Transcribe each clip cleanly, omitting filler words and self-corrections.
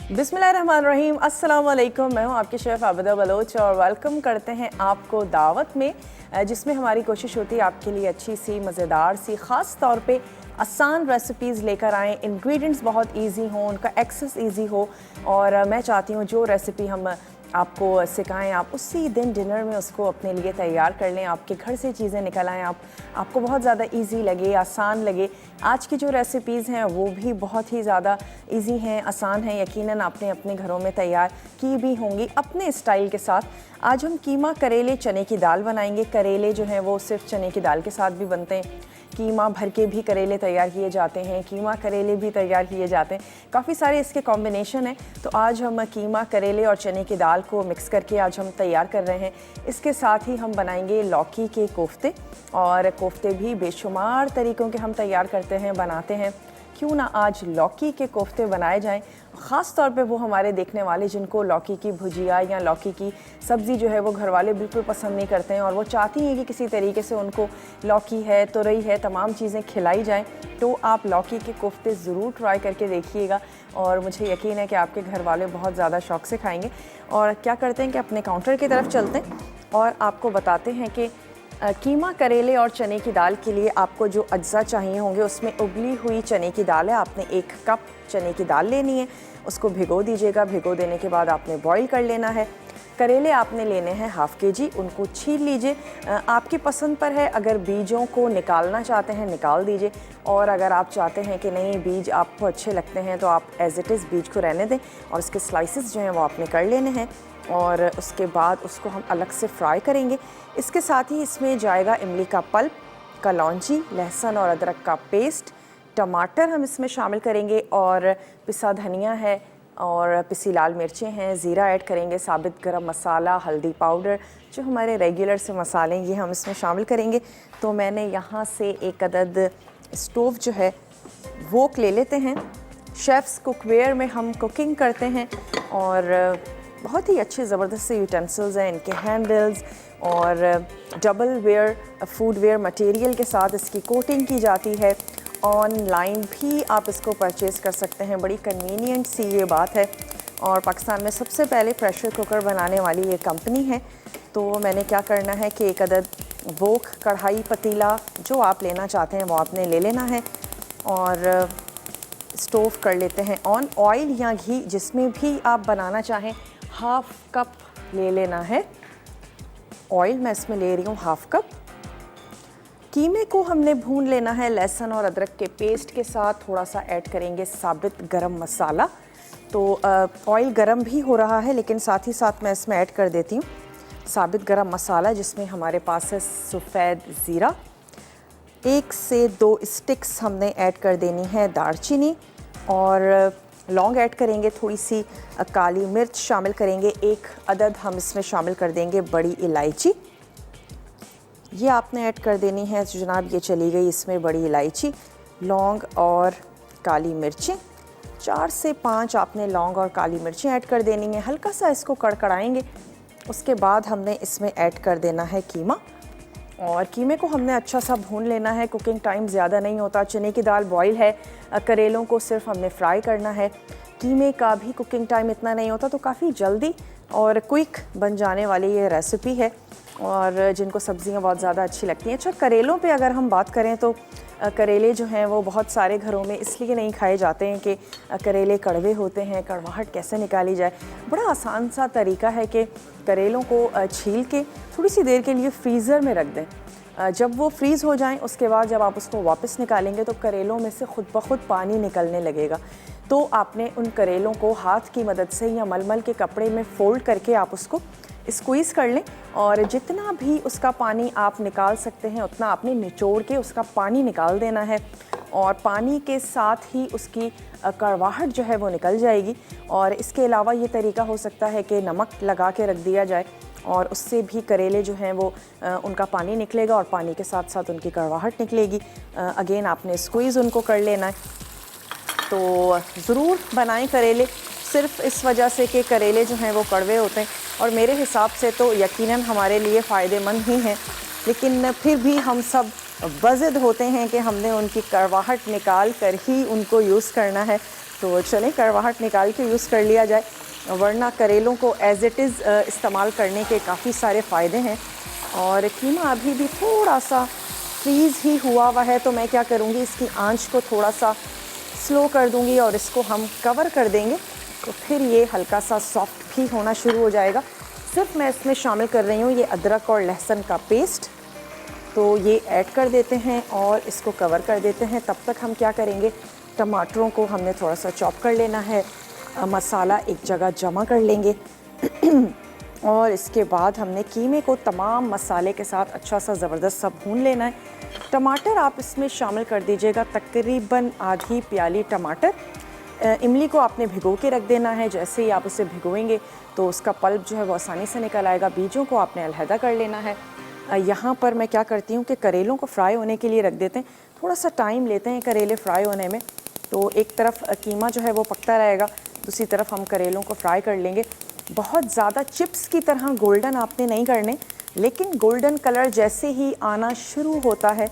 बिस्मिल्लाहिर्रहमानिर्रहीम, अस्सलाम वालेकुम। मैं हूँ आपकी शेफ़ आबिदा बलोच और वेलकम करते हैं आपको दावत में, जिसमें हमारी कोशिश होती है आपके लिए अच्छी सी मज़ेदार सी ख़ास तौर पे आसान रेसिपीज़ लेकर आएँ। इंग्रेडिएंट्स बहुत इजी हों, उनका एक्सेस इजी हो और मैं चाहती हूँ जो रेसिपी हम आपको सिखाएं आप उसी दिन डिनर में उसको अपने लिए तैयार कर लें। आपके घर से चीज़ें निकल आएँ, आपको बहुत ज़्यादा इजी लगे, आसान लगे। आज की जो रेसिपीज़ हैं वो भी बहुत ही ज़्यादा इजी हैं, आसान हैं। यकीनन आपने अपने घरों में तैयार की भी होंगी अपने स्टाइल के साथ। आज हम कीमा करेले चने की दाल बनाएंगे। करेले जो हैं वो सिर्फ चने की दाल के साथ भी बनते हैं, कीमा भर के भी करेले तैयार किए जाते हैं, कीमा करेले भी तैयार किए जाते हैं। काफ़ी सारे इसके कॉम्बिनेशन हैं। तो आज हम कीमा करेले और चने की दाल को मिक्स करके आज हम तैयार कर रहे हैं। इसके साथ ही हम बनाएंगे लौकी के कोफ्ते, और कोफ्ते भी बेशुमार तरीक़ों के हम तैयार करते हैं, बनाते हैं। क्यों ना आज लौकी के कोफ्ते बनाए जाएं। ख़ास तौर पे वो हमारे देखने वाले जिनको लौकी की भुजिया या लौकी की सब्ज़ी जो है वो घर वाले बिल्कुल पसंद नहीं करते हैं और वो चाहती हैं कि किसी तरीके से उनको लौकी है, तुरई है, तमाम चीज़ें खिलाई जाएं। तो आप लौकी के कोफ्ते ज़रूर ट्राई करके देखिएगा और मुझे यकीन है कि आपके घर वाले बहुत ज़्यादा शौक़ से खाएँगे। और क्या करते हैं कि अपने काउंटर की तरफ चलते हैं और आपको बताते हैं कि कीमा करेले और चने की दाल के लिए आपको जो अज्जा चाहिए होंगे उसमें उबली हुई चने की दाल है। आपने 1 कप चने की दाल लेनी है, उसको भिगो दीजिएगा। भिगो देने के बाद आपने बॉईल कर लेना है। करेले आपने लेने हैं हाफ़ केजी, उनको छील लीजिए। आपकी पसंद पर है, अगर बीजों को निकालना चाहते हैं निकाल दीजिए, और अगर आप चाहते हैं कि नहीं बीज आपको अच्छे लगते हैं तो आप एज़ इट इज़ बीज को रहने दें और इसके स्लाइसेस जो हैं वो आपने कर लेने हैं और उसके बाद उसको हम अलग से फ्राई करेंगे। इसके साथ ही इसमें जाएगा इमली का पल्प, कलौंजी, लहसुन और अदरक का पेस्ट, टमाटर हम इसमें शामिल करेंगे और पिसा धनिया है और पिसी लाल मिर्चें हैं, ज़ीरा ऐड करेंगे, साबित गरम मसाला, हल्दी पाउडर, जो हमारे रेगुलर से मसाले हैं ये हम इसमें शामिल करेंगे। तो मैंने यहाँ से एक अदद स्टोव जो है वोक ले लेते हैं। शेफ़्स कुकवेयर में हम कुकिंग करते हैं और बहुत ही अच्छे ज़बरदस्त से यूटेंसिल्स हैं, इनके हैंडल्स और double ware food ware material के साथ इसकी कोटिंग की जाती है। ऑनलाइन भी आप इसको परचेज़ कर सकते हैं, बड़ी कन्वीनियंट सी ये बात है। और पाकिस्तान में सबसे पहले प्रेशर कुकर बनाने वाली ये कंपनी है। तो मैंने क्या करना है कि एक अदद वोक कढ़ाई पतीला जो आप लेना चाहते हैं वो आपने ले लेना है और स्टोव कर लेते हैं ऑन। ऑयल या घी जिसमें भी आप बनाना चाहें, हाफ़ कप ले लेना है ऑयल। मैं इसमें ले रही हूँ हाफ़ कप। कीमे को हमने भून लेना है लहसुन और अदरक के पेस्ट के साथ। थोड़ा सा ऐड करेंगे साबित गरम मसाला। तो ऑयल गरम भी हो रहा है लेकिन साथ ही साथ मैं इसमें ऐड कर देती हूँ साबित गरम मसाला, जिसमें हमारे पास है सफ़ेद ज़ीरा। 1 से 2 स्टिक्स हमने ऐड कर देनी है दालचीनी, और लौंग ऐड करेंगे, थोड़ी सी काली मिर्च शामिल करेंगे, 1 अदद हम इसमें शामिल कर देंगे बड़ी इलायची। ये आपने ऐड कर देनी है जनाब, ये चली गई इसमें बड़ी इलायची, लौंग और काली मिर्चें। 4 से 5 आपने लौंग और काली मिर्चें ऐड कर देनी है। हल्का सा इसको कड़कड़ाएंगे। उसके बाद हमने इसमें ऐड कर देना है कीमा, और कीमे को हमने अच्छा सा भून लेना है। कुकिंग टाइम ज़्यादा नहीं होता, चने की दाल बॉईल है, करेलों को सिर्फ हमने फ्राई करना है। कीमे का भी कुकिंग टाइम इतना नहीं होता, तो काफ़ी जल्दी और क्विक बन जाने वाली ये रेसिपी है और जिनको सब्ज़ियाँ बहुत ज़्यादा अच्छी लगती हैं। अच्छा, करेलों पे अगर हम बात करें तो करेले जो हैं वो बहुत सारे घरों में इसलिए नहीं खाए जाते हैं कि करेले कड़वे होते हैं। कड़वाहट कैसे निकाली जाए? बड़ा आसान सा तरीका है कि करेलों को छील के थोड़ी सी देर के लिए फ्रीज़र में रख दें। जब वो फ्रीज़ हो जाएं उसके बाद जब आप उसको वापस निकालेंगे तो करेलों में से खुद ब खुद पानी निकलने लगेगा। तो आपने उन करेलों को हाथ की मदद से या मलमल के कपड़े में फ़ोल्ड करके आप उसको स्क्वीज़ कर लें और जितना भी उसका पानी आप निकाल सकते हैं उतना आपने निचोड़ के उसका पानी निकाल देना है, और पानी के साथ ही उसकी कड़वाहट जो है वो निकल जाएगी। और इसके अलावा ये तरीका हो सकता है कि नमक लगा के रख दिया जाए और उससे भी करेले जो हैं वो उनका पानी निकलेगा और पानी के साथ साथ उनकी कड़वाहट निकलेगी। अगेन आपने स्क्वीज़ उनको कर लेना है। तो ज़रूर बनाएं करेले, सिर्फ इस वजह से कि करेले जो हैं वो कड़वे होते हैं और मेरे हिसाब से तो यकीनन हमारे लिए फ़ायदेमंद ही हैं, लेकिन फिर भी हम सब बज़द होते हैं कि हमने उनकी कड़वाहट निकाल कर ही उनको यूज़ करना है। तो चलें कड़वाहट निकाल के यूज़ कर लिया जाए, वरना करेलों को एज़ इट इज़ इस्तेमाल करने के काफ़ी सारे फ़ायदे हैं। और कीमा अभी भी थोड़ा सा फ्रीज़ ही हुआ है, तो मैं क्या करूँगी, इसकी आंच को थोड़ा सा स्लो कर दूँगी और इसको हम कवर कर देंगे, तो फिर ये हल्का सा सॉफ्ट भी होना शुरू हो जाएगा। सिर्फ मैं इसमें शामिल कर रही हूँ ये अदरक और लहसुन का पेस्ट, तो ये ऐड कर देते हैं और इसको कवर कर देते हैं। तब तक हम क्या करेंगे, टमाटरों को हमने थोड़ा सा चॉप कर लेना है, मसाला एक जगह जमा कर लेंगे और इसके बाद हमने कीमे को तमाम मसाले के साथ अच्छा सा ज़बरदस्त सा भून लेना है। टमाटर आप इसमें शामिल कर दीजिएगा, तकरीबन आधी प्याली टमाटर। इमली को आपने भिगो के रख देना है, जैसे ही आप उसे भिगोएंगे तो उसका पल्प जो है वो आसानी से निकल आएगा। बीजों को आपने अलहदा कर लेना है। यहाँ पर मैं क्या करती हूँ कि करेलों को फ्राई होने के लिए रख देते हैं, थोड़ा सा टाइम लेते हैं करेले फ्राई होने में। तो एक तरफ कीमा जो है वो पकता रहेगा, दूसरी तरफ हम करेलों को फ्राई कर लेंगे। बहुत ज़्यादा चिप्स की तरह गोल्डन आपने नहीं करने, लेकिन गोल्डन कलर जैसे ही आना शुरू होता है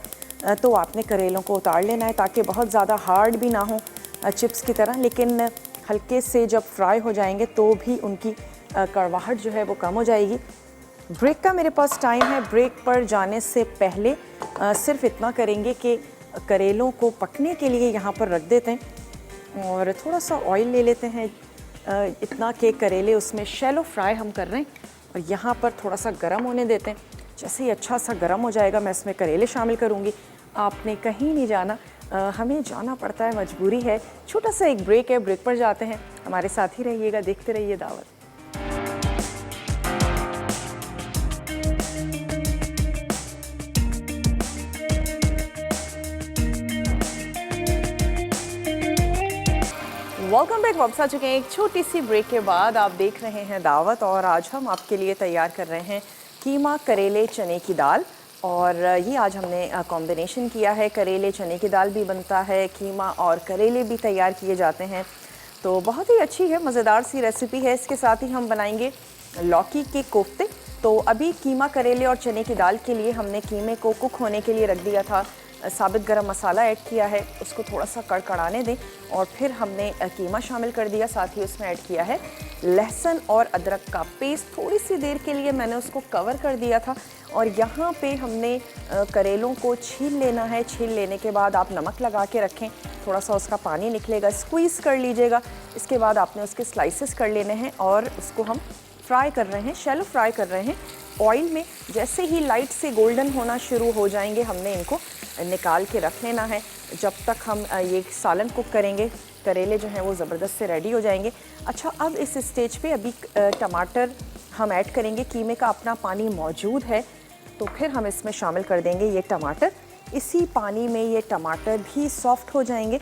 तो आपने करेलों को उतार लेना है, ताकि बहुत ज़्यादा हार्ड भी ना हो चिप्स की तरह, लेकिन हल्के से जब फ्राई हो जाएंगे तो भी उनकी कड़वाहट जो है वो कम हो जाएगी। ब्रेक का मेरे पास टाइम है। ब्रेक पर जाने से पहले सिर्फ इतना करेंगे कि करेलों को पकने के लिए यहाँ पर रख देते हैं और थोड़ा सा ऑयल ले लेते हैं, इतना कि करेले उसमें शैलो फ्राई हम कर रहे हैं, और यहाँ पर थोड़ा सा गर्म होने देते हैं। जैसे ही अच्छा सा गर्म हो जाएगा मैं इसमें करेले शामिल करूँगी। आपने कहीं नहीं जाना, हमें जाना पड़ता है, मजबूरी है। छोटा सा एक ब्रेक है, ब्रेक पर जाते हैं। हमारे साथ ही रहिएगा, देखते रहिए दावत। Welcome back. वापस आ चुके हैं एक छोटी सी ब्रेक के बाद। आप देख रहे हैं दावत और आज हम आपके लिए तैयार कर रहे हैं कीमा करेले चने की दाल। और ये आज हमने कॉम्बिनेशन किया है, करेले चने की दाल भी बनता है, कीमा और करेले भी तैयार किए जाते हैं। तो बहुत ही अच्छी है, मज़ेदार सी रेसिपी है। इसके साथ ही हम बनाएंगे लौकी के कोफ्ते। तो अभी कीमा करेले और चने की दाल के लिए हमने कीमे को कुक होने के लिए रख दिया था, साबित गरम मसाला ऐड किया है, उसको थोड़ा सा कड़कड़ाने दें और फिर हमने कीमा शामिल कर दिया। साथ ही उसमें ऐड किया है लहसुन और अदरक का पेस्ट। थोड़ी सी देर के लिए मैंने उसको कवर कर दिया था और यहाँ पे हमने करेलों को छील लेना है। छील लेने के बाद आप नमक लगा के रखें, थोड़ा सा उसका पानी निकलेगा, स्क्वीज़ कर लीजिएगा। इसके बाद आपने उसके स्लाइसेस कर लेने हैं और उसको हम फ्राई कर रहे हैं, शैलो फ्राई कर रहे हैं ऑयल में। जैसे ही लाइट से गोल्डन होना शुरू हो जाएंगे हमने इनको निकाल के रख लेना है। जब तक हम ये सालन कुक करेंगे, करेले जो हैं वो ज़बरदस्त से रेडी हो जाएंगे। अच्छा, अब इस स्टेज पे अभी टमाटर हम ऐड करेंगे। कीमे का अपना पानी मौजूद है, तो फिर हम इसमें शामिल कर देंगे ये टमाटर। इसी पानी में ये टमाटर भी सॉफ्ट हो जाएंगे।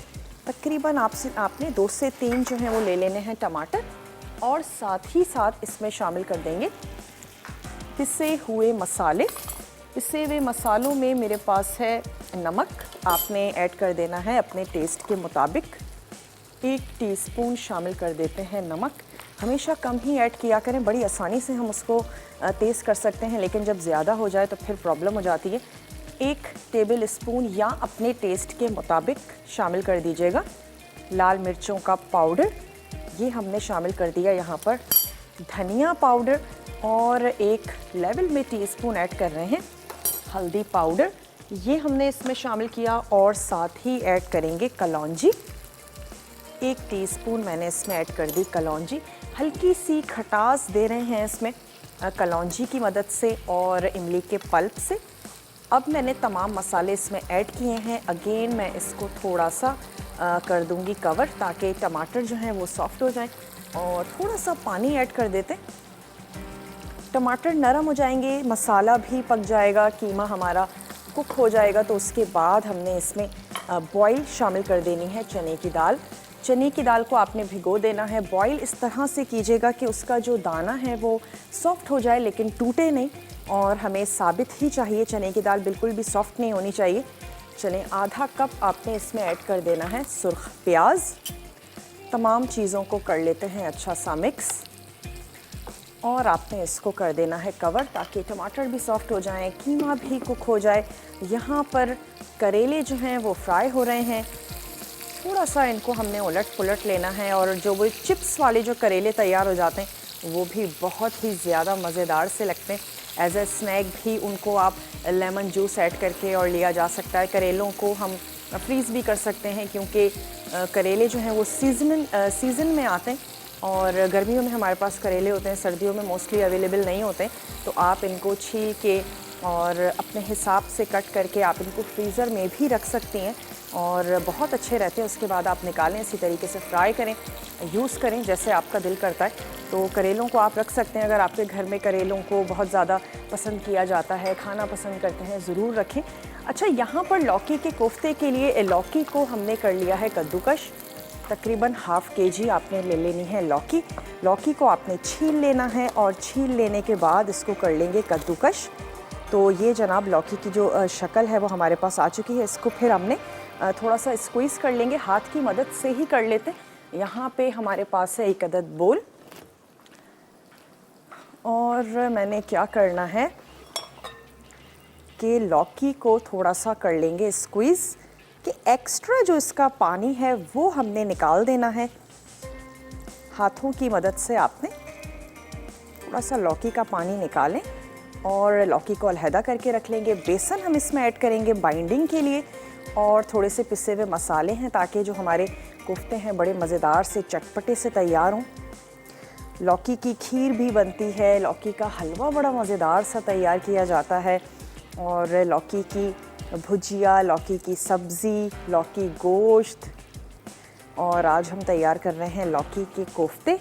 तकरीबन आपने 2 से 3 जो हैं वो ले लेने हैं टमाटर, और साथ ही साथ इसमें शामिल कर देंगे पिसे हुए मसाले। पिसे हुए मसालों में मेरे पास है नमक, आपने ऐड कर देना है अपने टेस्ट के मुताबिक। 1 टीस्पून शामिल कर देते हैं नमक। हमेशा कम ही ऐड किया करें, बड़ी आसानी से हम उसको तेज़ कर सकते हैं, लेकिन जब ज़्यादा हो जाए तो फिर प्रॉब्लम हो जाती है। 1 टेबल स्पून या अपने टेस्ट के मुताबिक शामिल कर दीजिएगा। लाल मिर्चों का पाउडर ये हमने शामिल कर दिया यहाँ पर। धनिया पाउडर और 1 लेवल में टीस्पून ऐड कर रहे हैं हल्दी पाउडर, ये हमने इसमें शामिल किया। और साथ ही ऐड करेंगे कलौंजी, 1 टीस्पून मैंने इसमें ऐड कर दी कलौंजी। हल्की सी खटास दे रहे हैं इसमें कलौंजी की मदद से और इमली के पल्प से। अब मैंने तमाम मसाले इसमें ऐड किए हैं। अगेन मैं इसको थोड़ा सा कर दूंगी कवर, ताकि टमाटर जो हैं वो सॉफ्ट हो जाएं। और थोड़ा सा पानी ऐड कर देते, टमाटर नरम हो जाएंगे, मसाला भी पक जाएगा, कीमा हमारा कुक हो जाएगा। तो उसके बाद हमने इसमें बॉईल शामिल कर देनी है चने की दाल। चने की दाल को आपने भिगो देना है। बॉईल इस तरह से कीजिएगा कि उसका जो दाना है वो सॉफ्ट हो जाए लेकिन टूटे नहीं, और हमें साबित ही चाहिए, चने की दाल बिल्कुल भी सॉफ्ट नहीं होनी चाहिए। चलें, आधा कप आपने इसमें ऐड कर देना है सुर्ख प्याज। तमाम चीज़ों को कर लेते हैं अच्छा सा मिक्स, और आपने इसको कर देना है कवर ताकि टमाटर भी सॉफ्ट हो जाएं, कीमा भी कुक हो जाए। यहाँ पर करेले जो हैं वो फ्राई हो रहे हैं। थोड़ा सा इनको हमने उलट पुलट लेना है और जो वो चिप्स वाले जो करेले तैयार हो जाते हैं वो भी बहुत ही ज़्यादा मज़ेदार से लगते हैं। एज अ स्नैक भी उनको आप लेमन जूस ऐड करके और लिया जा सकता है। करेलों को हम फ्रीज़ भी कर सकते हैं क्योंकि करेले जो हैं वो सीज़न में आते हैं और गर्मियों में हमारे पास करेले होते हैं, सर्दियों में मोस्टली अवेलेबल नहीं होते। तो आप इनको छील के और अपने हिसाब से कट करके आप इनको फ्रीज़र में भी रख सकती हैं और बहुत अच्छे रहते हैं। उसके बाद आप निकालें, इसी तरीके से फ्राई करें, यूज़ करें जैसे आपका दिल करता है। तो करेलों को आप रख सकते हैं। अगर आपके घर में करेलों को बहुत ज़्यादा पसंद किया जाता है, खाना पसंद करते हैं, ज़रूर रखें। अच्छा, यहाँ पर लौकी के कोफ्ते के लिए लौकी को हमने कर लिया है कद्दूकश। तकरीबन हाफ़ केजी आपने ले लेनी है लौकी। लौकी को आपने छील लेना है और छील लेने के बाद इसको कर लेंगे कद्दूकश। तो ये जनाब लौकी की जो शक्ल है वो हमारे पास आ चुकी है। इसको फिर हमने थोड़ा सा स्क्वीज़ कर लेंगे, हाथ की मदद से ही कर लेते हैं। यहाँ पे हमारे पास है एक अदद बोल और मैंने क्या करना है कि लौकी को थोड़ा सा कर लेंगे स्क्वीज़ कि एक्स्ट्रा जो इसका पानी है वो हमने निकाल देना है। हाथों की मदद से आपने थोड़ा सा लौकी का पानी निकालें और लौकी को अलहदा करके रख लेंगे। बेसन हम इसमें ऐड करेंगे बाइंडिंग के लिए और थोड़े से पिसे हुए मसाले हैं ताकि जो हमारे कोफ्ते हैं बड़े मज़ेदार से चटपटे से तैयार हों। लौकी की खीर भी बनती है, लौकी का हलवा बड़ा मज़ेदार सा तैयार किया जाता है और लौकी की भुजिया, लौकी की सब्ज़ी, लौकी गोश्त और आज हम तैयार कर रहे हैं लौकी के कोफ्ते।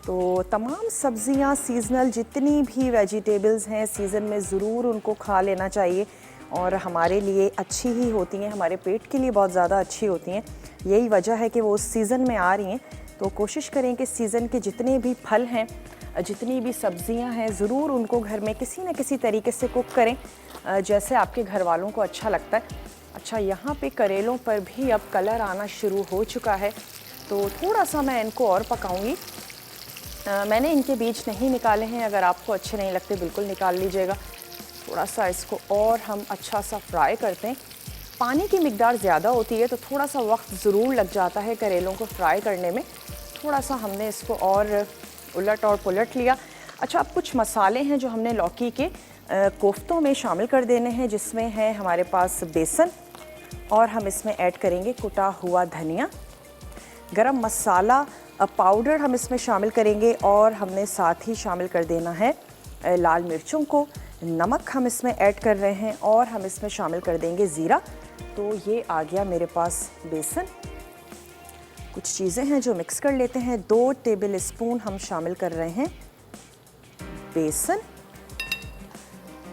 तो तमाम सब्ज़ियां सीज़नल जितनी भी वेजिटेबल्स हैं सीज़न में ज़रूर उनको खा लेना चाहिए और हमारे लिए अच्छी ही होती हैं, हमारे पेट के लिए बहुत ज़्यादा अच्छी होती हैं। यही वजह है कि वो उस सीज़न में आ रही हैं। तो कोशिश करें कि सीज़न के जितने भी फल हैं, जितनी भी सब्ज़ियां हैं, ज़रूर उनको घर में किसी न किसी तरीके से कुक करें जैसे आपके घर वालों को अच्छा लगता है। अच्छा, यहाँ पे करेलों पर भी अब कलर आना शुरू हो चुका है तो थोड़ा सा मैं इनको और पकाऊंगी। मैंने इनके बीज नहीं निकाले हैं, अगर आपको अच्छे नहीं लगते बिल्कुल निकाल लीजिएगा। थोड़ा सा इसको और हम अच्छा सा फ्राई करते हैं। पानी की मिकदार ज़्यादा होती है तो थोड़ा सा वक्त ज़रूर लग जाता है करेलों को फ्राई करने में। थोड़ा सा हमने इसको और उलट और पुलट लिया। अच्छा, अब कुछ मसाले हैं जो हमने लौकी के कोफ्तों में शामिल कर देने हैं, जिसमें है हमारे पास बेसन और हम इसमें ऐड करेंगे कुटा हुआ धनिया। गरम मसाला पाउडर हम इसमें शामिल करेंगे और हमने साथ ही शामिल कर देना है लाल मिर्चों को। नमक हम इसमें ऐड कर रहे हैं और हम इसमें शामिल कर देंगे ज़ीरा। तो ये आ गया मेरे पास बेसन। कुछ चीज़ें हैं जो मिक्स कर लेते हैं। 2 टेबल स्पून हम शामिल कर रहे हैं बेसन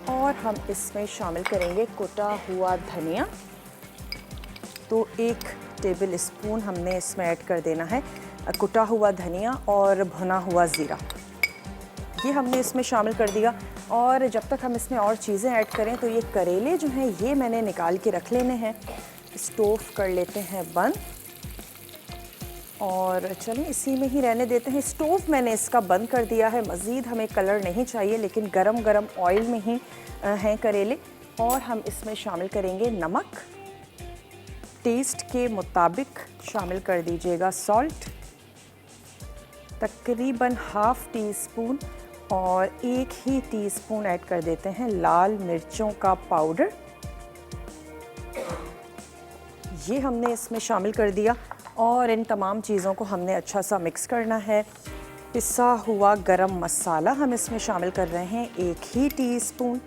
और हम इसमें शामिल करेंगे कुटा हुआ धनिया। तो 1 टेबल स्पून हमने इसमें ऐड कर देना है कुटा हुआ धनिया और भुना हुआ ज़ीरा। ये हमने इसमें शामिल कर दिया और जब तक हम इसमें और चीज़ें ऐड करें तो ये करेले जो हैं ये मैंने निकाल के रख लेने हैं। स्टोव कर लेते हैं बंद और चलिए इसी में ही रहने देते हैं। स्टोव मैंने इसका बंद कर दिया है, मज़ीद हमें कलर नहीं चाहिए, लेकिन गरम गरम ऑयल में ही हैं करेले। और हम इसमें शामिल करेंगे नमक, टेस्ट के मुताबिक शामिल कर दीजिएगा सॉल्ट, तकरीबन हाफ़ टी स्पून और 1 ही टीस्पून ऐड कर देते हैं लाल मिर्चों का पाउडर। ये हमने इसमें शामिल कर दिया और इन तमाम चीज़ों को हमने अच्छा सा मिक्स करना है। पिसा हुआ गरम मसाला हम इसमें शामिल कर रहे हैं 1 ही टीस्पून।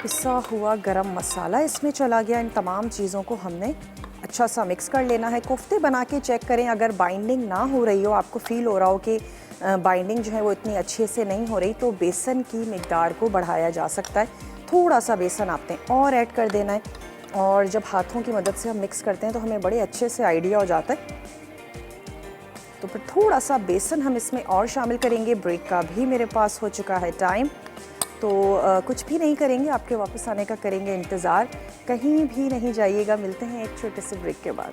पिसा हुआ गरम मसाला इसमें चला गया। इन तमाम चीज़ों को हमने अच्छा सा मिक्स कर लेना है। कोफ्ते बना के चेक करें, अगर बाइंडिंग ना हो रही हो, आपको फ़ील हो रहा हो कि बाइंडिंग जो है वो इतनी अच्छे से नहीं हो रही, तो बेसन की मिकदार को बढ़ाया जा सकता है। थोड़ा सा बेसन आपने और ऐड कर देना है और जब हाथों की मदद से हम मिक्स करते हैं तो हमें बड़े अच्छे से आइडिया हो जाता है। तो फिर थोड़ा सा बेसन हम इसमें और शामिल करेंगे। ब्रेक का भी मेरे पास हो चुका है टाइम, तो कुछ भी नहीं करेंगे, आपके वापस आने का करेंगे इंतज़ार। कहीं भी नहीं जाइएगा, मिलते हैं एक छोटे से ब्रेक के बाद।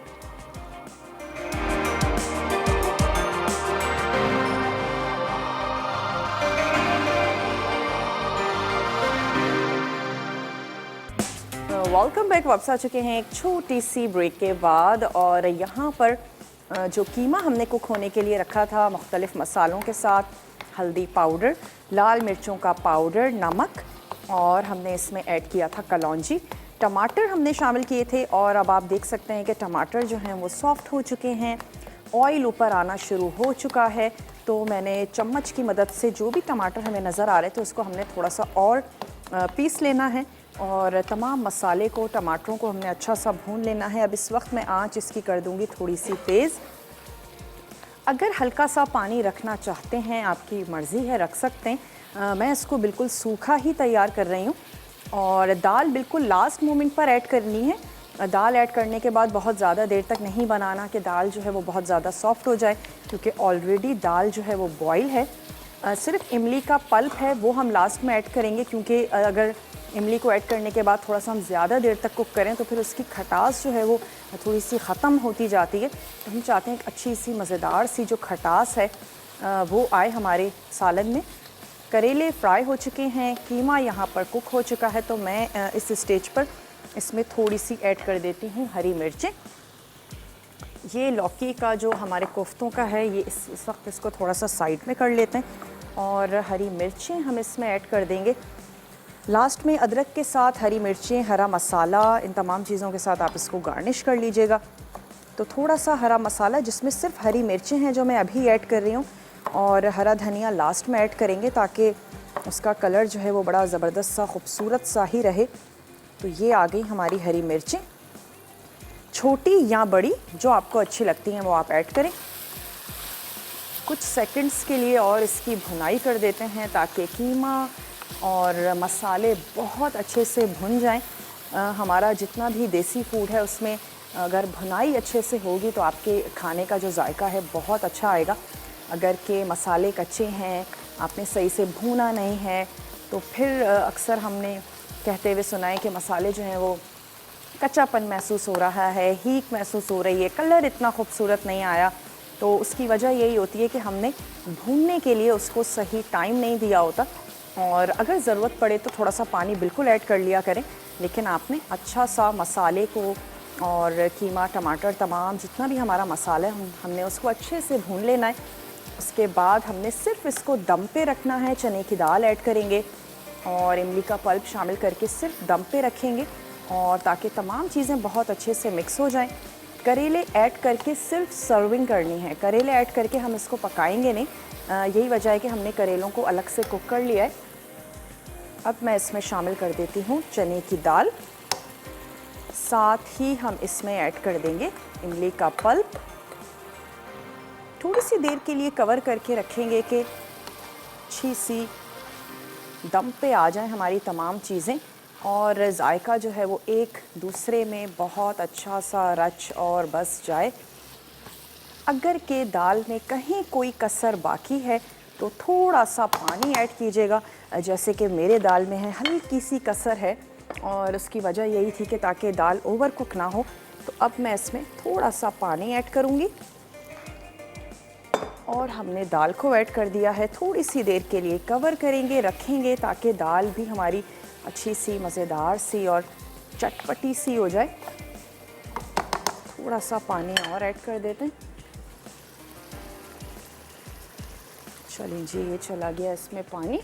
Welcome back. वापस आ चुके हैं एक छोटी सी ब्रेक के बाद। और यहाँ पर जो कीमा हमने कुक होने के लिए रखा था मुख्तलिफ मसालों के साथ, हल्दी पाउडर, लाल मिर्चों का पाउडर, नमक, और हमने इसमें ऐड किया था कलौंजी, टमाटर हमने शामिल किए थे। और अब आप देख सकते हैं कि टमाटर जो हैं वो सॉफ्ट हो चुके हैं, ऑयल ऊपर आना शुरू हो चुका है। तो मैंने चम्मच की मदद से जो भी टमाटर हमें नज़र आ रहे थे उसको हमने थोड़ा सा और पीस लेना है और तमाम मसाले को, टमाटरों को हमने अच्छा सा भून लेना है। अब इस वक्त मैं आंच इसकी कर दूंगी थोड़ी सी तेज़। अगर हल्का सा पानी रखना चाहते हैं, आपकी मर्ज़ी है, रख सकते हैं। मैं इसको बिल्कुल सूखा ही तैयार कर रही हूँ। और दाल बिल्कुल लास्ट मोमेंट पर ऐड करनी है। दाल ऐड करने के बाद बहुत ज़्यादा देर तक नहीं बनाना कि दाल जो है वो बहुत ज़्यादा सॉफ्ट हो जाए, क्योंकि ऑलरेडी दाल जो है वो बॉयल है। सिर्फ इमली का पल्प है वो हम लास्ट में ऐड करेंगे, क्योंकि अगर इमली को ऐड करने के बाद थोड़ा सा हम ज़्यादा देर तक कुक करें तो फिर उसकी खटास जो है वो थोड़ी सी ख़त्म होती जाती है। तो हम चाहते हैं एक अच्छी सी मज़ेदार सी जो खटास है वो आए हमारे सालन में। करेले फ्राई हो चुके हैं, कीमा यहाँ पर कुक हो चुका है। तो मैं इस स्टेज पर इसमें थोड़ी सी ऐड कर देती हूँ हरी मिर्चें। ये लौकी का जो हमारे कोफ्तों का है, ये इस वक्त इसको थोड़ा सा साइड में कर लेते हैं और हरी मिर्चें हम इसमें ऐड कर देंगे लास्ट में। अदरक के साथ हरी मिर्चें, हरा मसाला, इन तमाम चीज़ों के साथ आप इसको गार्निश कर लीजिएगा। तो थोड़ा सा हरा मसाला जिसमें सिर्फ हरी मिर्चें हैं जो मैं अभी ऐड कर रही हूँ, और हरा धनिया लास्ट में ऐड करेंगे ताकि उसका कलर जो है वो बड़ा ज़बरदस्त सा, खूबसूरत सा ही रहे। तो ये आ गई हमारी हरी मिर्चें, छोटी या बड़ी जो आपको अच्छी लगती हैं वो आप ऐड करें। कुछ सेकंड्स के लिए और इसकी भुनाई कर देते हैं ताकि कीमा और मसाले बहुत अच्छे से भुन जाएं। हमारा जितना भी देसी फूड है उसमें अगर भुनाई अच्छे से होगी तो आपके खाने का जो जायका है बहुत अच्छा आएगा। अगर के मसाले कच्चे हैं, आपने सही से भूना नहीं है, तो फिर अक्सर हमने कहते हुए सुना है कि मसाले जो हैं वो कच्चापन महसूस हो रहा है, हीक महसूस हो रही है, कलर इतना खूबसूरत नहीं आया। तो उसकी वजह यही होती है कि हमने भूनने के लिए उसको सही टाइम नहीं दिया होता। और अगर ज़रूरत पड़े तो थोड़ा सा पानी बिल्कुल ऐड कर लिया करें, लेकिन आपने अच्छा सा मसाले को और कीमा, टमाटर, तमाम जितना भी हमारा मसाला है हमने उसको अच्छे से भून लेना है। उसके बाद हमने सिर्फ इसको दम पे रखना है। चने की दाल ऐड करेंगे और इमली का पल्प शामिल करके सिर्फ दम पे रखेंगे, और ताकि तमाम चीज़ें बहुत अच्छे से मिक्स हो जाएं। करेले ऐड करके सिर्फ सर्विंग करनी है, करेले ऐड करके हम इसको पकाएंगे नहीं। यही वजह है कि हमने करेलों को अलग से कुक कर लिया है। अब मैं इसमें शामिल कर देती हूँ चने की दाल, साथ ही हम इसमें ऐड कर देंगे इमली का पल्प। थोड़ी सी देर के लिए कवर करके रखेंगे कि अच्छी सी दम पे आ जाए हमारी तमाम चीज़ें, और जायका जो है वो एक दूसरे में बहुत अच्छा सा रच और बस जाए। अगर के दाल में कहीं कोई कसर बाकी है तो थोड़ा सा पानी ऐड कीजिएगा, जैसे कि मेरे दाल में है हल्की सी कसर है, और उसकी वजह यही थी कि ताकि दाल ओवर कुक ना हो। तो अब मैं इसमें थोड़ा सा पानी ऐड करूँगी और हमने दाल को ऐड कर दिया है। थोड़ी सी देर के लिए कवर करेंगे, रखेंगे ताकि दाल भी हमारी अच्छी सी, मज़ेदार सी और चटपटी सी हो जाए। थोड़ा सा पानी और ऐड कर देते हैं। चलिए जी, ये चला गया इसमें पानी।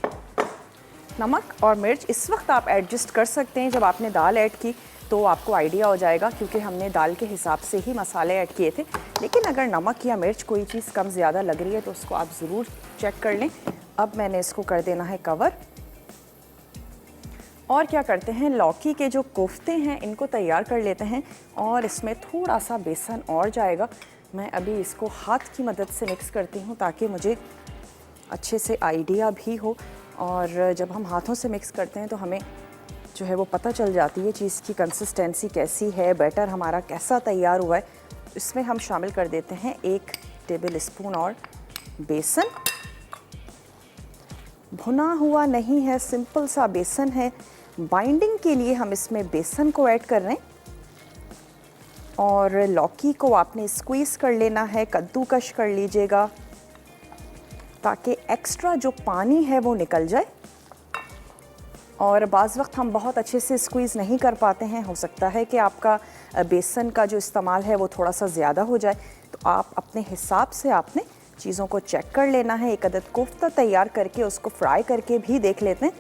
नमक और मिर्च इस वक्त आप एडजस्ट कर सकते हैं। जब आपने दाल ऐड की तो आपको आइडिया हो जाएगा, क्योंकि हमने दाल के हिसाब से ही मसाले ऐड किए थे। लेकिन अगर नमक या मिर्च कोई चीज़ कम ज़्यादा लग रही है तो उसको आप ज़रूर चेक कर लें। अब मैंने इसको कर देना है कवर। और क्या करते हैं, लौकी के जो कोफ्ते हैं इनको तैयार कर लेते हैं, और इसमें थोड़ा सा बेसन और जाएगा। मैं अभी इसको हाथ की मदद से मिक्स करती हूँ ताकि मुझे अच्छे से आइडिया भी हो। और जब हम हाथों से मिक्स करते हैं तो हमें जो है वो पता चल जाती है चीज़ की कंसिस्टेंसी कैसी है, बैटर हमारा कैसा तैयार हुआ है। इसमें हम शामिल कर देते हैं 1 टेबल स्पून और बेसन। भुना हुआ नहीं है, सिंपल सा बेसन है। बाइंडिंग के लिए हम इसमें बेसन को ऐड कर रहे हैं, और लौकी को आपने स्क्वीज़ कर लेना है, कद्दूकश कर लीजिएगा ताकि एक्स्ट्रा जो पानी है वो निकल जाए। और बाज़ वक्त हम बहुत अच्छे से स्क्वीज़ नहीं कर पाते हैं, हो सकता है कि आपका बेसन का जो इस्तेमाल है वो थोड़ा सा ज़्यादा हो जाए, तो आप अपने हिसाब से आपने चीज़ों को चेक कर लेना है। एक अदद कोफ्ता तैयार करके उसको फ्राई करके भी देख लेते हैं।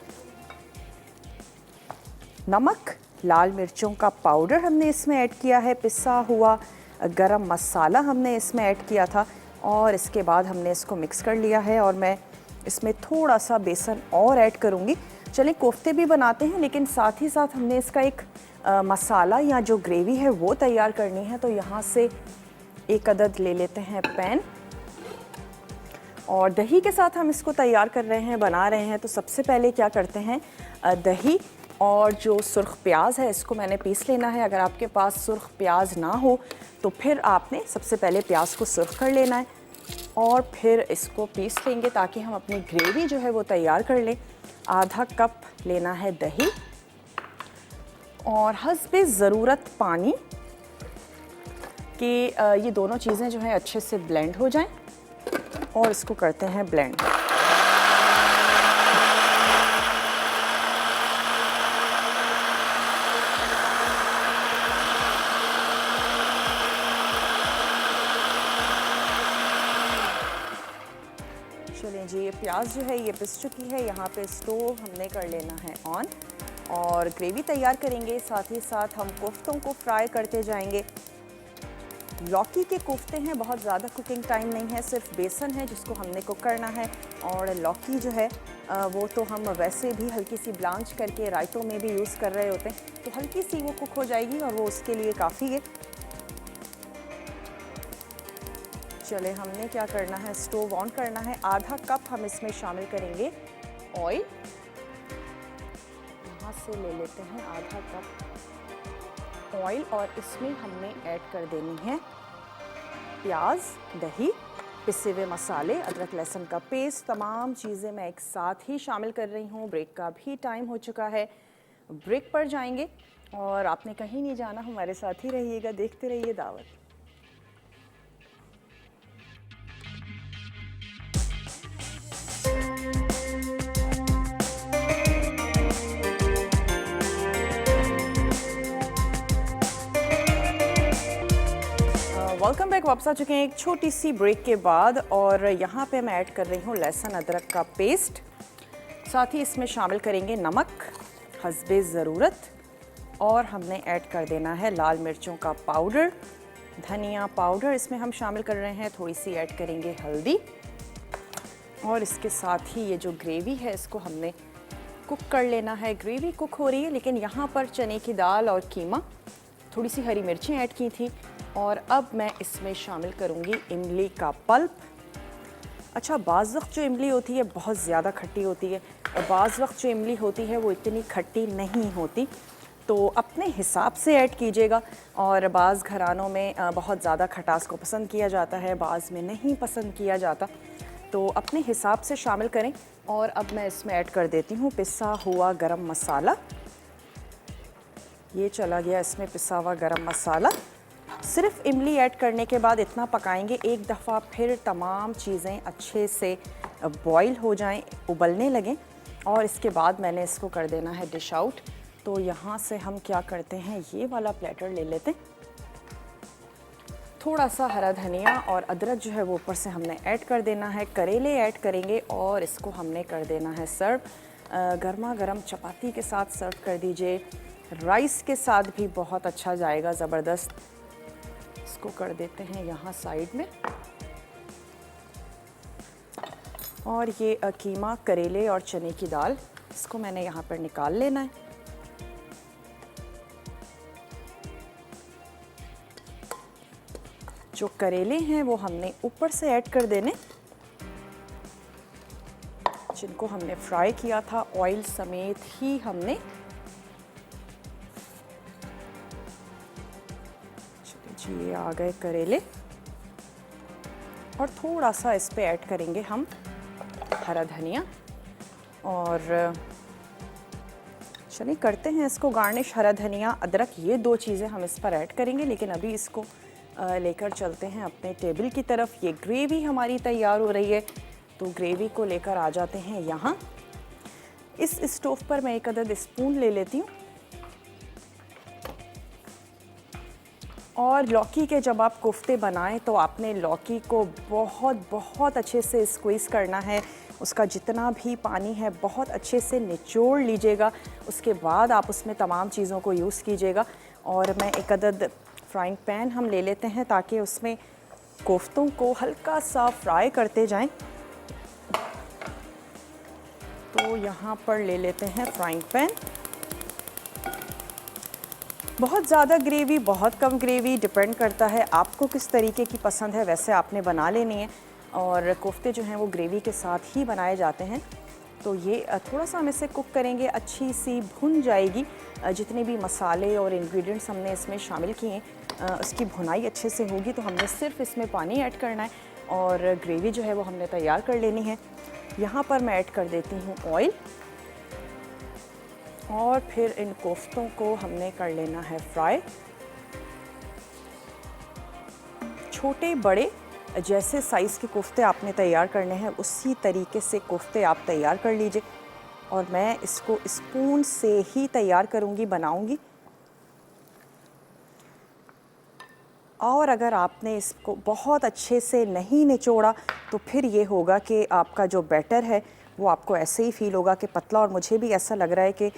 नमक, लाल मिर्चों का पाउडर हमने इसमें ऐड किया है, पिसा हुआ गरम मसाला हमने इसमें ऐड किया था और इसके बाद हमने इसको मिक्स कर लिया है और मैं इसमें थोड़ा सा बेसन और ऐड करूँगी। चलें, कोफ्ते भी बनाते हैं लेकिन साथ ही साथ हमने इसका एक मसाला या जो ग्रेवी है वो तैयार करनी है। तो यहाँ से एक अदद ले लेते हैं पैन और दही के साथ हम इसको तैयार कर रहे हैं, बना रहे हैं। तो सबसे पहले क्या करते हैं, दही और जो सुर्ख प्याज है इसको मैंने पीस लेना है। अगर आपके पास सुर्ख प्याज ना हो तो फिर आपने सबसे पहले प्याज को सुर्ख कर लेना है और फिर इसको पीस लेंगे ताकि हम अपनी ग्रेवी जो है वो तैयार कर लें। आधा कप लेना है दही और हस्बे ज़रूरत पानी कि ये दोनों चीज़ें जो हैं अच्छे से ब्लेंड हो जाएं और इसको करते हैं ब्लेंड। चलें जी, ये प्याज जो है ये पिस चुकी है। यहाँ पे स्टोव हमने कर लेना है ऑन और ग्रेवी तैयार करेंगे। साथ ही साथ हम कोफ्तों को फ्राई करते जाएंगे। लौकी के कोफ्ते हैं, बहुत ज़्यादा कुकिंग टाइम नहीं है, सिर्फ बेसन है जिसको हमने कुक करना है। और लौकी जो है वो तो हम वैसे भी हल्की सी ब्लांच करके रायतों में भी यूज़ कर रहे होते हैं, तो हल्की सी वो कुक हो जाएगी और वो उसके लिए काफ़ी है। चले, हमने क्या करना है, स्टोव ऑन करना है। आधा कप हम इसमें शामिल करेंगे ऑयल। यहाँ से ले लेते हैं आधा कप ऑयल और इसमें हमने ऐड कर देनी है प्याज, दही, पिसे हुए मसाले, अदरक लहसुन का पेस्ट, तमाम चीज़ें मैं एक साथ ही शामिल कर रही हूँ। ब्रेक का भी टाइम हो चुका है, ब्रेक पर जाएंगे और आपने कहीं नहीं जाना, हमारे साथ ही रहिएगा, देखते रहिए दावत। वेलकम बैक, वापस आ चुके हैं एक छोटी सी ब्रेक के बाद और यहाँ पे मैं ऐड कर रही हूँ लहसुन अदरक का पेस्ट। साथ ही इसमें शामिल करेंगे नमक हस्बे ज़रूरत और हमने ऐड कर देना है लाल मिर्चों का पाउडर, धनिया पाउडर इसमें हम शामिल कर रहे हैं, थोड़ी सी ऐड करेंगे हल्दी और इसके साथ ही ये जो ग्रेवी है इसको हमने कुक कर लेना है। ग्रेवी कुक हो रही है लेकिन यहाँ पर चने की दाल और कीमा, थोड़ी सी हरी मिर्चें ऐड की थी और अब मैं इसमें शामिल करूँगी इमली का पल्प। अच्छा, बाज़ वक्त जो इमली होती है बहुत ज़्यादा खट्टी होती है और बाज़ वक्त जो इमली होती है वो इतनी खट्टी नहीं होती, तो अपने हिसाब से ऐड कीजिएगा। और बाज़ घरानों में बहुत ज़्यादा खटास को पसंद किया जाता है, बाज़ में नहीं पसंद किया जाता, तो अपने हिसाब से शामिल करें। और अब मैं इसमें ऐड कर देती हूँ पिसा हुआ गरम मसाला। ये चला गया इसमें पिसा हुआ गरम मसाला। सिर्फ इमली ऐड करने के बाद इतना पकाएंगे, एक दफ़ा फिर तमाम चीज़ें अच्छे से बॉईल हो जाएं, उबलने लगें और इसके बाद मैंने इसको कर देना है डिश आउट। तो यहाँ से हम क्या करते हैं, ये वाला प्लेटर ले लेते हैं। थोड़ा सा हरा धनिया और अदरक जो है वो ऊपर से हमने ऐड कर देना है। करेले ऐड करेंगे और इसको हमने कर देना है सर्व। गर्मा गर्म चपाती के साथ सर्व कर दीजिए, राइस के साथ भी बहुत अच्छा जाएगा, ज़बरदस्त। इसको कर देते हैं यहाँ साइड में और ये कीमा, करेले और चने की दाल, इसको मैंने यहाँ पर निकाल लेना है। जो करेले हैं वो हमने ऊपर से ऐड कर देने, जिनको हमने फ्राई किया था ऑयल समेत ही हमने। जी, ये आ गए करेले और थोड़ा सा इस पे ऐड करेंगे हम हरा धनिया और चलिए करते हैं इसको गार्निश। हरा धनिया, अदरक, ये दो चीज़ें हम इस पर ऐड करेंगे, लेकिन अभी इसको लेकर चलते हैं अपने टेबल की तरफ। ये ग्रेवी हमारी तैयार हो रही है, तो ग्रेवी को लेकर आ जाते हैं यहाँ। इस स्टोव पर मैं 1 अदद स्पून ले लेती हूँ। और लौकी के जब आप कोफ्ते बनाएं तो आपने लौकी को बहुत अच्छे से स्क्वीज़ करना है। उसका जितना भी पानी है बहुत अच्छे से निचोड़ लीजिएगा। उसके बाद आप उसमें तमाम चीज़ों को यूज़ कीजिएगा। और मैं 1 अदद फ्राइंग पैन हम ले लेते हैं ताकि उसमें कोफ्तों को हल्का सा फ्राई करते जाएं। तो यहाँ पर ले लेते हैं फ्राइंग पैन। बहुत ज़्यादा ग्रेवी, बहुत कम ग्रेवी, डिपेंड करता है आपको किस तरीके की पसंद है, वैसे आपने बना लेनी है। और कोफ्ते जो हैं वो ग्रेवी के साथ ही बनाए जाते हैं। तो ये थोड़ा सा हम इसे कुक करेंगे, अच्छी सी भुन जाएगी। जितने भी मसाले और इंग्रेडिएंट्स हमने इसमें शामिल किए हैं उसकी भुनाई अच्छे से होगी। तो हमने सिर्फ इसमें पानी ऐड करना है और ग्रेवी जो है वो हमने तैयार कर लेनी है। यहाँ पर मैं ऐड कर देती हूँ ऑयल और फिर इन कोफ्तों को हमने कर लेना है फ्राई। छोटे बड़े जैसे साइज़ के कोफ्ते आपने तैयार करने हैं उसी तरीके से कोफ्ते आप तैयार कर लीजिए। और मैं इसको स्पून से ही तैयार करूँगी, बनाऊँगी। और अगर आपने इसको बहुत अच्छे से नहीं निचोड़ा तो फिर ये होगा कि आपका जो बैटर है वो आपको ऐसे ही फ़ील होगा कि पतला। और मुझे भी ऐसा लग रहा है कि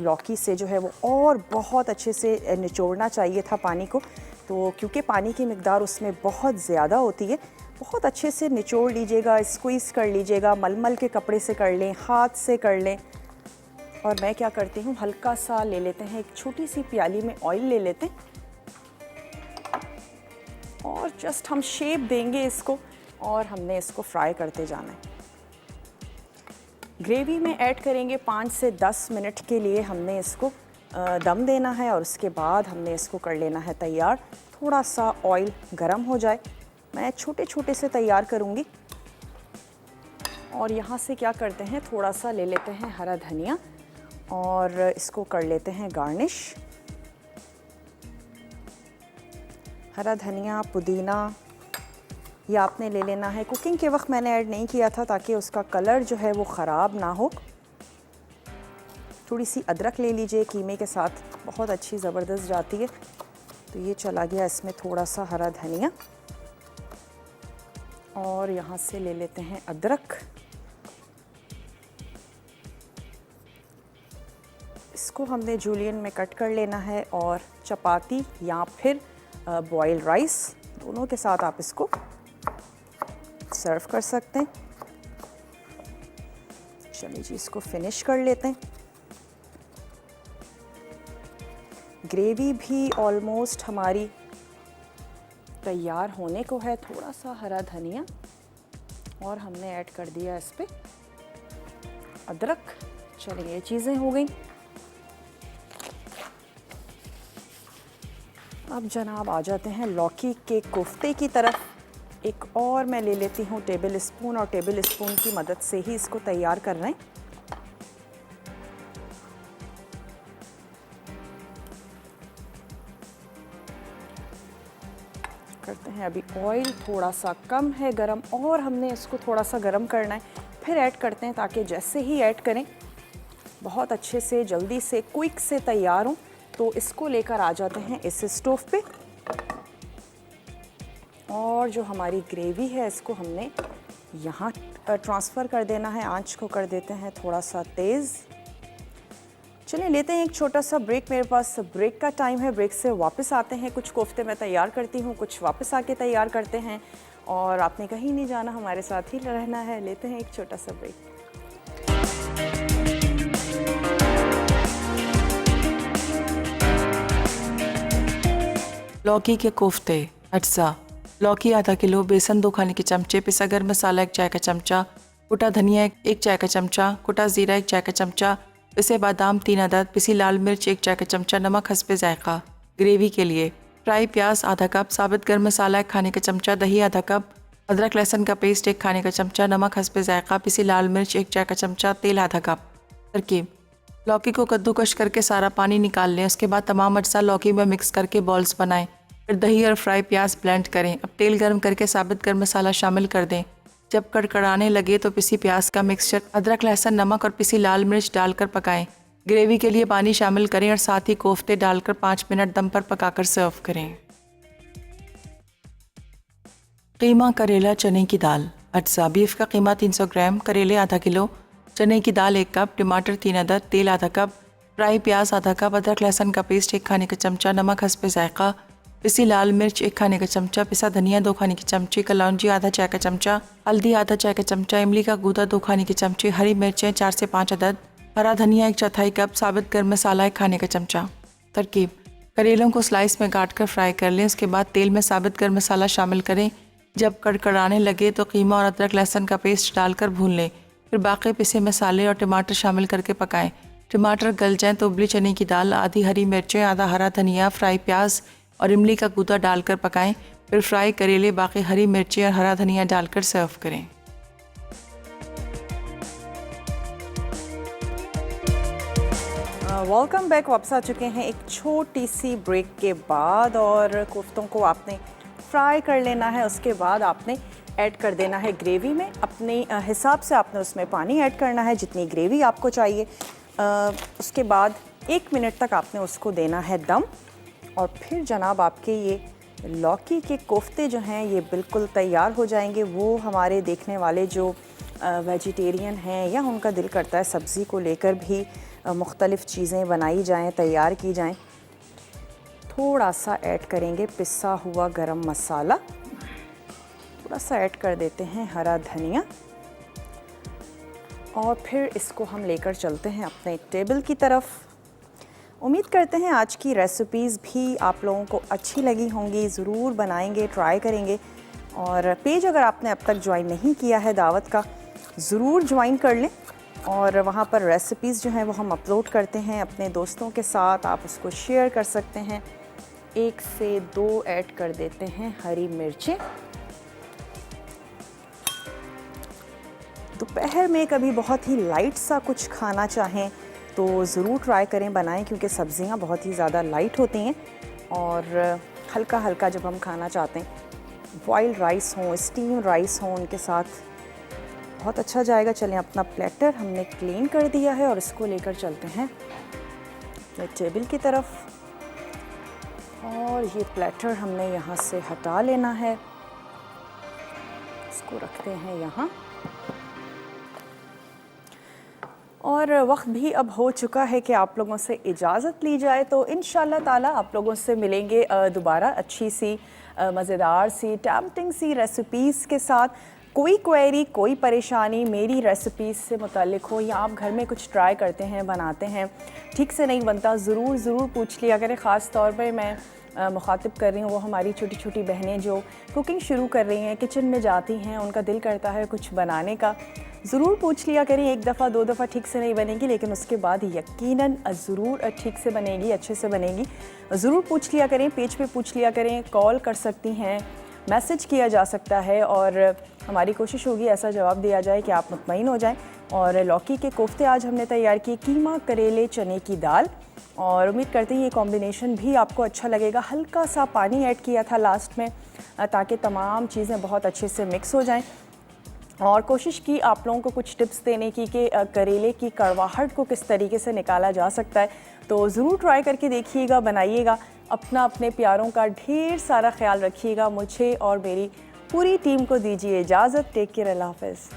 लौकी से जो है वो और बहुत अच्छे से निचोड़ना चाहिए था पानी को। तो क्योंकि पानी की मिकदार उसमें बहुत ज़्यादा होती है, बहुत अच्छे से निचोड़ लीजिएगा, स्क्वीज़ कर लीजिएगा। मलमल के कपड़े से कर लें, हाथ से कर लें। और मैं क्या करती हूँ, हल्का सा ले लेते हैं, एक छोटी सी प्याली में ऑयल ले लेते हैं और जस्ट हम शेप देंगे इसको और हमने इसको फ्राई करते जाना है। ग्रेवी में ऐड करेंगे 5 से 10 मिनट के लिए हमने इसको दम देना है और उसके बाद हमने इसको कर लेना है तैयार। थोड़ा सा ऑयल गरम हो जाए, मैं छोटे छोटे से तैयार करूँगी। और यहाँ से क्या करते हैं, थोड़ा सा ले लेते हैं हरा धनिया और इसको कर लेते हैं गार्निश। हरा धनिया, पुदीना ये आपने ले लेना है। कुकिंग के वक्त मैंने ऐड नहीं किया था ताकि उसका कलर जो है वो ख़राब ना हो। थोड़ी सी अदरक ले लीजिए, कीमे के साथ बहुत अच्छी ज़बरदस्त जाती है। तो ये चला गया इसमें थोड़ा सा हरा धनिया और यहाँ से ले लेते हैं अदरक। इसको हमने जूलियन में कट कर लेना है और चपाती या फिर बॉयल राइस दोनों के साथ आप इसको सर्व कर सकते हैं। चलिए जी, इसको फिनिश कर लेते हैं। ग्रेवी भी ऑलमोस्ट हमारी तैयार होने को है। थोड़ा सा हरा धनिया और हमने ऐड कर दिया इस पे अदरक। चलिए, ये चीज़ें हो गई। अब जनाब आ जाते हैं लौकी के कोफ्ते की तरफ। एक और मैं ले लेती हूँ टेबल स्पून और टेबल स्पून की मदद से ही इसको तैयार कर रहे हैं। करते हैं अभी ऑयल थोड़ा सा कम है गरम और हमने इसको थोड़ा सा गरम करना है, फिर ऐड करते हैं ताकि जैसे ही ऐड करें बहुत अच्छे से जल्दी से क्विक से तैयार हो। तो इसको लेकर आ जाते हैं इस स्टोव पे और जो हमारी ग्रेवी है इसको हमने यहाँ ट्रांसफ़र कर देना है। आंच को कर देते हैं थोड़ा सा तेज़। चलिए लेते हैं एक छोटा सा ब्रेक। मेरे पास ब्रेक का टाइम है, ब्रेक से वापस आते हैं। कुछ कोफ्ते मैं तैयार करती हूँ, कुछ वापस आके तैयार करते हैं और आपने कहीं नहीं जाना, हमारे साथ ही रहना है। लेते हैं एक छोटा सा ब्रेक। लौकी के कोफ्ते। अज्जा: लौकी आधा किलो, बेसन 2 खाने के चमचे, पिसा गरम मसाला 1 चाय का चमचा, कुटा धनिया 1 चाय का चमचा, कुटा ज़ीरा 1 चाय का चमचा, पिसे बादाम 3 अदद, पिसी लाल मिर्च 1 चाय का चमचा, नमक हस्बे जायका। ग्रेवी के लिए फ्राई प्याज आधा कप, साबित गरम मसाला 1 खाने का चमचा, दही आधा कप, अदरक लहसुन का पेस्ट 1 खाने का चमचा, नमक हस्बे जायका, पिसी लाल मिर्च 1 चाय का चमचा, तेल आधा कप। तरकीब: लौकी को कद्दूकश करके सारा पानी निकाल लें। उसके बाद तमाम अज्जा लौकी में मिक्स करके बॉल्स बनाएं। फिर दही और फ्राई प्याज ब्लेंड करें। अब तेल गर्म करके साबित गरम मसाला शामिल कर दें। जब कड़कड़ाने लगे तो पिसी प्याज का मिक्सचर, अदरक, लहसुन, नमक और पिसी लाल मिर्च डालकर पकाएं। ग्रेवी के लिए पानी शामिल करें और साथ ही कोफ्ते डालकर 5 मिनट दम पर पकाकर सर्व करें। कीमा करेला चने की दाल। अज्जा: बीफ का कीमा 300 ग्राम, करेले आधा किलो, चने की दाल 1 कप, टमाटर 3 अदद, तेल आधा कप, फ्राई प्याज आधा कप, अदरक लहसुन का पेस्ट 1 खाने का चमचा, नमक हस्बे जायका, पिसी लाल मिर्च 1 खाने का चमचा, पिसा धनिया 2 खाने की चमचे, कलौंजी आधा चाय का चमचा, हल्दी आधा चाय का चमचा, इमली का गूदा 2 खाने के चमचे, हरी मिर्चें 4 से 5 अदद, हरा धनिया 1/4 कप, साबित गर्म मसाला 1 खाने का चमचा। तरकीब: करेलों को स्लाइस में काट कर फ्राई कर लें। उसके बाद तेल में साबित गर्म मसाला शामिल करें। जब कड़कड़ाने लगे तो कीमा और अदरक लहसुन का पेस्ट डालकर भून लें। फिर बाकी पिसे मसाले और टमाटर शामिल करके पकाएं। टमाटर गल जाएं तो उबली चने की दाल, आधी हरी मिर्चें, आधा हरा धनिया, फ्राई प्याज और इमली का गूदा डालकर पकाएं। फिर फ्राई करेले, बाकी हरी मिर्चें और हरा धनिया डालकर सर्व करें। Welcome back. वापस आ चुके हैं एक छोटी सी ब्रेक के बाद, और कोफ्तों को आपने फ्राई कर लेना है। उसके बाद आपने ऐड कर देना है ग्रेवी में। अपने हिसाब से आपने उसमें पानी ऐड करना है जितनी ग्रेवी आपको चाहिए। उसके बाद 1 मिनट तक आपने उसको देना है दम, और फिर जनाब आपके ये लौकी के कोफ्ते जो हैं ये बिल्कुल तैयार हो जाएंगे। वो हमारे देखने वाले जो वेजिटेरियन हैं या उनका दिल करता है सब्ज़ी को लेकर भी मुख्तलिफ़ चीज़ें बनाई जाएं, तैयार की जाएं, थोड़ा सा ऐड करेंगे पिसा हुआ गरम मसाला, थोड़ा सा ऐड कर देते हैं हरा धनिया, और फिर इसको हम लेकर चलते हैं अपने टेबल की तरफ। उम्मीद करते हैं आज की रेसिपीज़ भी आप लोगों को अच्छी लगी होंगी। ज़रूर बनाएंगे, ट्राई करेंगे। और पेज अगर आपने अब तक ज्वाइन नहीं किया है दावत का, ज़रूर ज्वाइन कर लें। और वहाँ पर रेसिपीज़ जो हैं वो हम अपलोड करते हैं अपने दोस्तों के साथ, आप उसको शेयर कर सकते हैं। 1 से 2 ऐड कर देते हैं हरी मिर्चें। दोपहर में कभी बहुत ही लाइट सा कुछ खाना चाहें तो ज़रूर ट्राई करें, बनाएं, क्योंकि सब्ज़ियाँ बहुत ही ज़्यादा लाइट होती हैं। और हल्का हल्का जब हम खाना चाहते हैं, बॉइल्ड राइस हों, स्टीम राइस हों, उनके साथ बहुत अच्छा जाएगा। चलें, अपना प्लेटर हमने क्लीन कर दिया है और इसको लेकर चलते हैं अपने टेबल की तरफ। और ये प्लेटर हमने यहाँ से हटा लेना है, इसको रखते हैं यहाँ। और वक्त भी अब हो चुका है कि आप लोगों से इजाज़त ली जाए। तो इंशाल्लाह ताला आप लोगों से मिलेंगे दोबारा अच्छी सी मज़ेदार सी टेम्पटिंग सी रेसिपीज़ के साथ। कोई क्वेरी, कोई परेशानी मेरी रेसिपीज़ से मुताल्लिक हो, या आप घर में कुछ ट्राई करते हैं, बनाते हैं, ठीक से नहीं बनता, ज़रूर पूछ लिया करें। ख़ास तौर पे मैं मुखातिब कर रही हूँ वो हमारी छोटी छोटी बहनें जो कुकिंग शुरू कर रही हैं, किचन में जाती हैं, उनका दिल करता है कुछ बनाने का। ज़रूर पूछ लिया करें। 1 दफ़ा 2 दफ़ा ठीक से नहीं बनेगी, लेकिन उसके बाद यकीनन ज़रूर ठीक से बनेगी, अच्छे से बनेगी। ज़रूर पूछ लिया करें, पेज पे पूछ लिया करें, कॉल कर सकती हैं, मैसेज किया जा सकता है, और हमारी कोशिश होगी ऐसा जवाब दिया जाए कि आप मुतमईन हो जाएं। और लौकी के कोफ्ते आज हमने तैयार किए, कीमा, करेले, चने की दाल, और उम्मीद करते हैं ये कॉम्बिनेशन भी आपको अच्छा लगेगा। हल्का सा पानी ऐड किया था लास्ट में ताकि तमाम चीज़ें बहुत अच्छे से मिक्स हो जाएं। और कोशिश की आप लोगों को कुछ टिप्स देने की कि करेले की कड़वाहट को किस तरीके से निकाला जा सकता है। तो ज़रूर ट्राई करके देखिएगा, बनाइएगा। अपना, अपने प्यारों का ढेर सारा ख्याल रखिएगा। मुझे और मेरी पूरी टीम को दीजिए इजाज़त। टेक केयर, अल्लाह हाफ़िज़।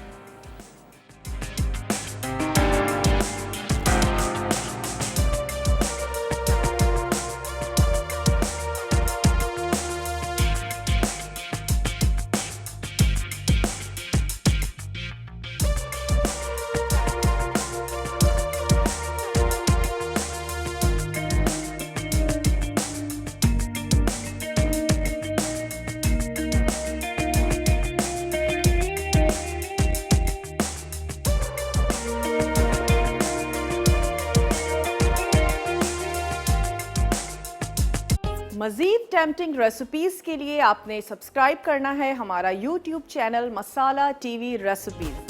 मज़ीद टेम्पटिंग रेसिपीज़ के लिए आपने सब्सक्राइब करना है हमारा YouTube चैनल मसाला TV रेसिपीज़।